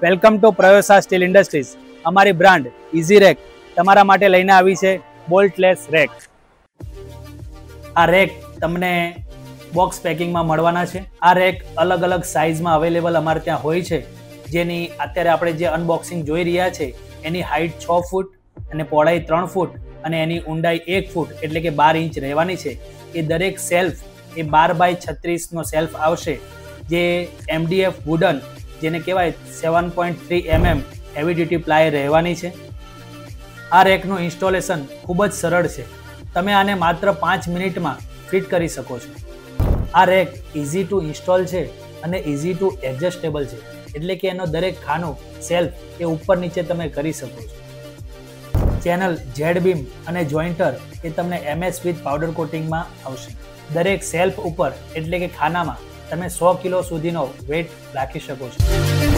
Welcome to Prayosa steel industries. અમારી brand easy rack તમારા માટે લઈને આવી છે બોલ્ટલેસ રેક. આ રેક તમને બોક્સ પેકિંગમાં મળવાના છે. આ રેક અલગ અલગ સાઇઝમાં અવેલેબલ અમારે ત્યાં હોય છે, જેની અત્યારે આપણે જે અનબોક્સિંગ જોઈ રહ્યા છે એની હાઇટ 6 ફૂટ અને પહોળાઈ 3 ફૂટ અને એની ઊંડાઈ 1 ફૂટ એટલે કે 12 ઇંચ રહેવાની છે. એ દરેક સેલ્ફ એ 12x36 નો સેલ્ફ આવશે, જે MDF વુડન જેને કહેવાય 7.3 mm હેવી ડ્યુટી પ્લાય રહેવાની છે. આ રેકનું ઇન્સ્ટોલેશન ખૂબ જ સરળ છે. તમે આને માત્ર 5 મિનિટમાં ફિટ કરી શકો છો. આ રેક ઇઝી ટુ ઇન્સ્ટોલ છે અને ઇઝી ટુ એડજસ્ટેબલ છે, એટલે કે એનો દરેક ખાનું સેલ્ફ એ ઉપર નીચે તમે કરી શકો છો. ચેનલ ઝેડ બીમ અને જોઈન્ટર એ તમને MS વિથ પાવડર કોટિંગમાં આવશે. દરેક સેલ્ફ ઉપર એટલે કે ખાનામાં તમે 100 કિલો સુધીનો વેટ રાખી શકો છો.